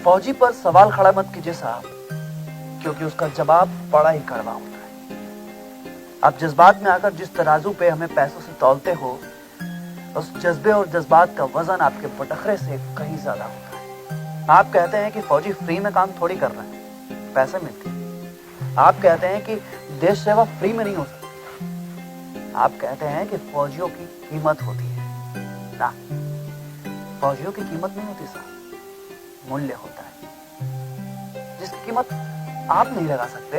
फौजी पर सवाल खड़ा मत कीजिए साहब, क्योंकि उसका जवाब बड़ा ही कड़वा होता है। आप जज्बात में आकर जिस तराजू पे हमें पैसों से तौलते हो, उस जज्बे और जज्बात का वजन आपके बटखरे से कहीं ज्यादा होता है। आप कहते हैं कि फौजी फ्री में काम थोड़ी कर रहे हैं, पैसे मिलते हैं। आप कहते हैं कि देश सेवा फ्री में नहीं हो सकती। आप कहते हैं कि फौजियों की कीमत होती है। ना, फौजियों की कीमत नहीं होती साहब, मूल्य होता है जिसकी कीमत आप नहीं लगा सकते।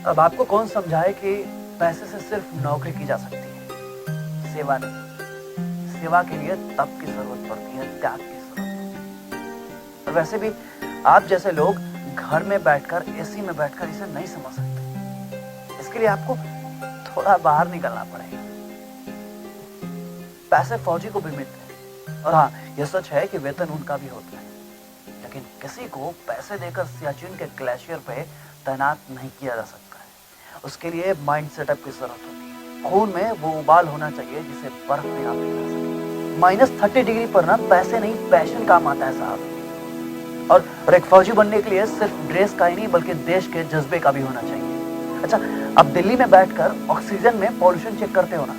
अब आपको कौन समझाए कि पैसे से सिर्फ नौकरी की जा सकती है, सेवा नहीं। सेवा के लिए तप की जरूरत पड़ती है, त्याग की जरूरत पड़ती है। और वैसे भी आप जैसे लोग घर में बैठकर, एसी में बैठकर इसे नहीं समझ सकते। इसके लिए आपको थोड़ा बाहर निकलना पड़ेगा। पैसे फौजी को भी मिलते हैं, और हाँ, यह सच है कि वेतन उनका भी होता है, लेकिन किसी को पैसे देकर सियाचिन के ग्लेशियर पे तैनात नहीं किया जा सकता है। उसके लिए माइंड सेटअप की जरूरत होती है। खून में वो उबाल होना चाहिए जिसे बर्फ में आप पिघला सके। -30 डिग्री पर ना पैसे नहीं, पैशन काम आता है साहब। और एक फौजी बनने के लिए सिर्फ ड्रेस का ही नहीं, बल्कि देश के जज्बे का भी होना चाहिए। अच्छा, अब दिल्ली में बैठकर ऑक्सीजन में पॉल्यूशन चेक करते हो ना,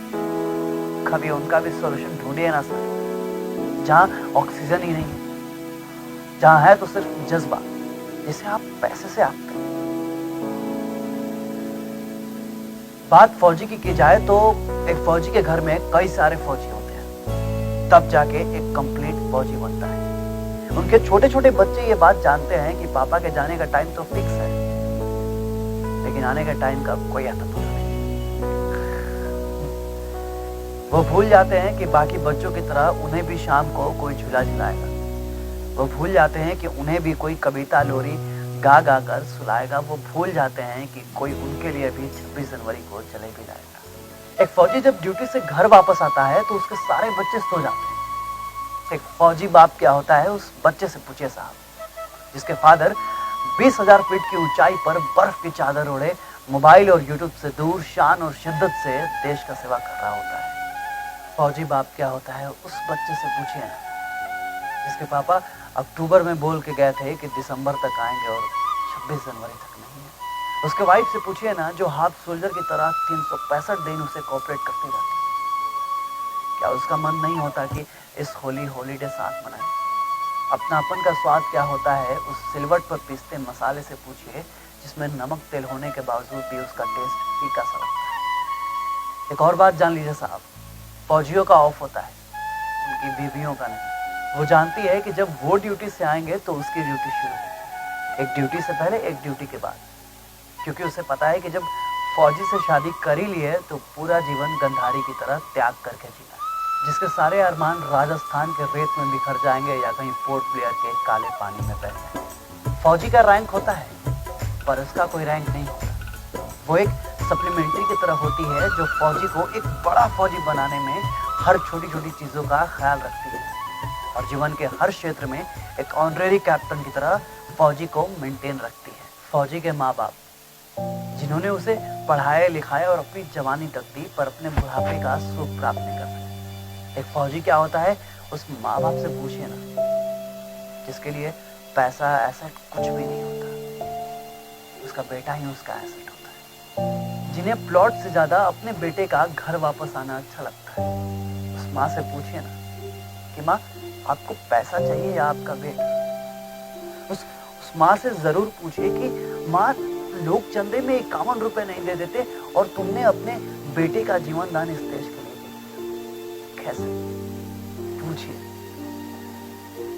कभी उनका भी सॉल्यूशन ढूंढिए ना सर। जहां ऑक्सीजन ही नहीं है, जहां है तो सिर्फ जज्बा, जिसे आप पैसे से आप करें। बात फौजी की जाए तो एक फौजी के घर में कई सारे फौजी होते हैं, तब जाके एक कंप्लीट फौजी बनता है। उनके छोटे छोटे बच्चे ये बात जानते हैं कि पापा के जाने का टाइम तो फिक्स है, लेकिन आने का टाइम का कोई आता पता नहीं। वो भूल जाते हैं कि बाकी बच्चों की तरह उन्हें भी शाम को कोई झूला झुलाएगा। वो भूल जाते हैं कि उन्हें भी कोई कविता लोरी गा गा कर सुलाएगा। वो भूल जाते हैं कि कोई उनके लिए भी 26 जनवरी को जलेबी लाएगा। एक फौजी जब ड्यूटी से घर वापस आता है तो उसके सारे बच्चे सो जाते हैं। एक फौजी बाप क्या होता है, उस बच्चे से पूछिए साहब, जिसके फादर 20,000 फीट की ऊंचाई पर बर्फ की चादर ओढ़े, मोबाइल और यूट्यूब से दूर, शान और शिद्दत से देश का सेवा कर रहा होता है। फौजी बाप क्या होता है, उस बच्चे से पूछिए ना, जिसके पापा अक्टूबर में बोल के गए थे कि दिसंबर तक आएंगे और 26 जनवरी तक नहीं है। उसके वाइफ से पूछिए ना, जो हाफ सोल्जर की तरह 365 दिन उसे कोऑपरेट करती रहती है। क्या उसका मन नहीं होता कि इस हॉलीडे साथ मनाएं? अपनापन का स्वाद क्या होता है, उस सिलवट पर पीसते मसाले से पूछिए, जिसमें नमक तेल होने के बावजूद भी उसका टेस्ट फीका सा लगता है। एक और बात जान लीजिए साहब, फौजियों का ऑफ होता है, उनकी बीवियों का नहीं। वो जानती है कि जब वो ड्यूटी से आएंगे तो उसकी ड्यूटी शुरू होगी, एक ड्यूटी से पहले, एक ड्यूटी के बाद। क्योंकि उसे पता है कि जब फौजी से शादी कर ही ली है तो पूरा जीवन गंधारी की तरह त्याग करके जीना है, जिसके सारे अरमान राजस्थान के रेत में बिखर जाएंगे या कहीं पोर्ट ब्लेयर के काले पानी में बह जाएंगे। फौजी का रैंक होता है, पर उसका कोई रैंक नहीं होता। वो एक सप्लीमेंट्री की तरह होती है जो फौजी को एक बड़ा फौजी बनाने में हर छोटी छोटी चीजों का ख्याल रखती है, और जीवन के हर क्षेत्र में एक ऑनरेरी कैप्टन की तरह फौजी को मेंटेन रखती है। फौजी के माँ बाप, जिन्होंने उसे पढ़ाया लिखाया और अपनी जवानी तक दी, पर अपने बुढ़ापे का सुख प्राप्त नहीं कर सके। एक फौजी क्या होता है, उस माँ बाप से पूछिए ना, जिसके लिए पैसा एसेट कुछ भी नहीं होता, उसका बेटा ही उसका एसेट होता है। जिन्हें प्लॉट से ज्यादा अपने बेटे का घर वापस आना अच्छा लगता है, उस माँ से पूछिए ना कि माँ, आपको पैसा चाहिए या आपका बेटा? उस माँ से जरूर पूछिए कि माँ, लोग चंदे में 51 रुपए नहीं दे देते और तुमने अपने बेटे का जीवन दान इस देश के लिए दिया, कैसे? पूछिए।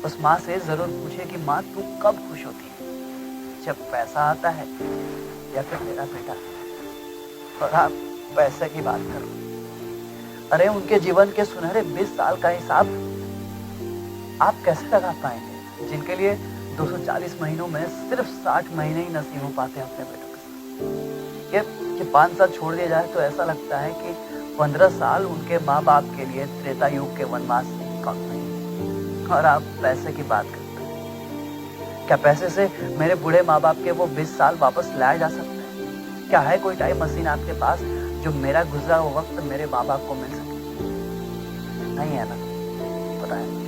उस माँ से जरूर पूछिए कि माँ, तू कब खुश होती है, जब पैसा आता है या फिर मेरा बेटा? और आप पैसे की बात करो, अरे उनके जीवन के सुनहरे 20 साल का हिसाब आप कैसे लगा पाएंगे, जिनके लिए 240 महीनों में सिर्फ 60 महीने ही नसीब हो पाते हैं अपने बेटों के साथ। ये 5 साल छोड़ दिया जाए तो ऐसा लगता है कि 15 साल उनके माँ बाप के लिए त्रेता युग के वनवास से कम नहीं। और आप पैसे की बात करते हैं, क्या पैसे से मेरे बूढ़े माँ बाप के वो 20 साल वापस लाए जा सकते हैं? क्या है कोई टाइम मशीन आपके पास जो मेरा गुजरा हुआ वक्त मेरे माँ बाप को मिल सके? नहीं है ना, पता है।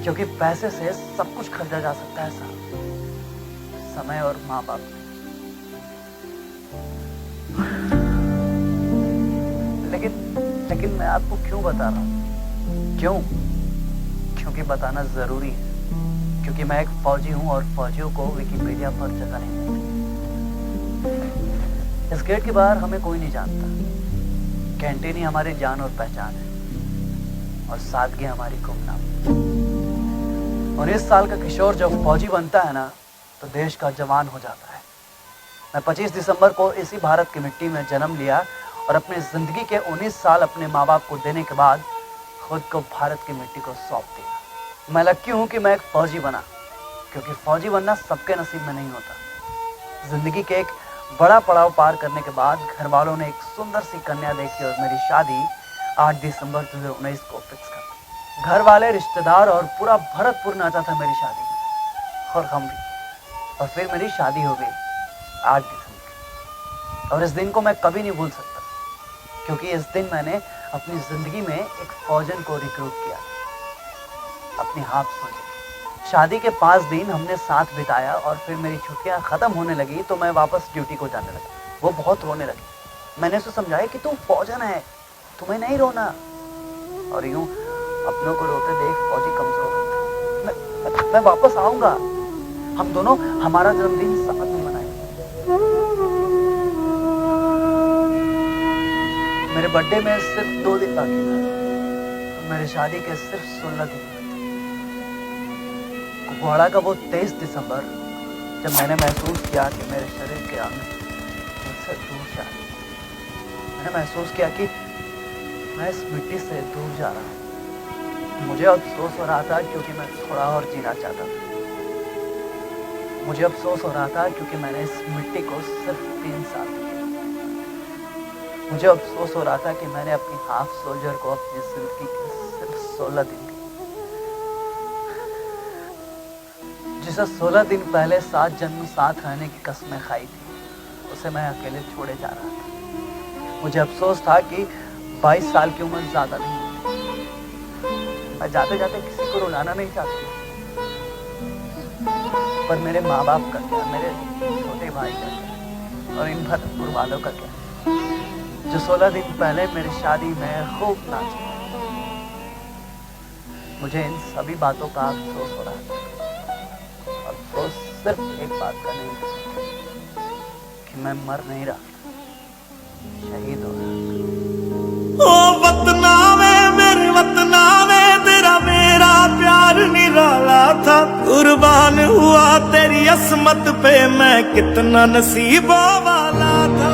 क्योंकि पैसे से सब कुछ खरीदा जा सकता है साहब, समय और माँ बाप। लेकिन मैं आपको क्यों बता रहा हूँ? क्यों? क्योंकि बताना जरूरी है, क्योंकि मैं एक फौजी हूँ और फौजियों को विकिपीडिया पर जगह नहीं मिलती। इस गेट के बाहर हमें कोई नहीं जानता। कैंटीन ही हमारी जान और पहचान है, और सादगी हमारी गुमनाम। और इस साल का किशोर जब फौजी बनता है ना, तो देश का जवान हो जाता है। मैं 25 दिसंबर को इसी भारत की मिट्टी में जन्म लिया और अपनी जिंदगी के 19 साल अपने माँ बाप को देने के बाद खुद को भारत की मिट्टी को सौंप दिया। मैं लकी हूँ कि मैं एक फौजी बना, क्योंकि फौजी बनना सबके नसीब में नहीं होता। जिंदगी के एक बड़ा पड़ाव पार करने के बाद घर वालों ने एक सुंदर सी कन्या देखी और मेरी शादी 8 दिसंबर 2019 को फिक्स कर दी। घर वाले, रिश्तेदार और पूरा भरतपुर नाचा था मेरी शादी में, और हम भी। और फिर मेरी शादी हो गई 8 दिसंबर। और इस दिन को मैं कभी नहीं भूल सकता, क्योंकि इस दिन मैंने अपनी जिंदगी में एक फौजन को रिक्रूट किया, अपनी हाफ फौजी। शादी के 5 दिन हमने साथ बिताया और फिर मेरी छुट्टियां खत्म होने लगी तो मैं वापस ड्यूटी को जाने लगा। वो बहुत रोने लगी। मैंने उसे समझाया कि तू फौजन है, तुम्हें नहीं रोना। और यूं अपनों को रोते देख फौजी कमजोर होते। मैं वापस आऊंगा, हम दोनों हमारा जन्मदिन साथ में मनाएंगे। मेरे बर्थडे में सिर्फ 2 दिन बाकी था, मेरी शादी के सिर्फ 16 दिन। कुपवाड़ा का वो 23 दिसंबर, जब मैंने महसूस किया कि मेरे शरीर के अंग मुझसे दूर जा रहे, मैंने महसूस किया कि मैं इस मिट्टी से दूर जा रहा हूँ। मुझे अफसोस हो रहा था क्योंकि मैं थोड़ा और जीना चाहता था। मुझे अफसोस हो रहा था क्योंकि मैंने इस मिट्टी को सिर्फ 3 साल दिए। मुझे अफसोस हो रहा था कि मैंने अपनी हाफ सोल्जर को अपनी जिंदगी के सिर्फ 16 दिन, जिसे 16 दिन पहले 7 जन्म साथ रहने की कसमें खाई थी, उसे मैं अकेले छोड़े जा रहा था। मुझे अफसोस था कि 22 साल की उम्र ज्यादा नहीं। मैं जाते जाते किसी को रुलाना नहीं चाहती, पर मेरे माँ बाप का क्या, मेरे छोटे भाई का क्या, और इन भरतपुर वालों का क्या, जो 16 दिन पहले मेरी शादी में खूब नाचे। मुझे इन सभी बातों का अफसोस हो रहा था। अफसोस सिर्फ एक बात का नहीं कि मैं मर नहीं रहा, शहीद हो रहा। ओ वतना में मेरे वतना में तेरा मेरा प्यार निराला था। कुर्बान हुआ तेरी असमत पे मैं कितना नसीबों वाला था।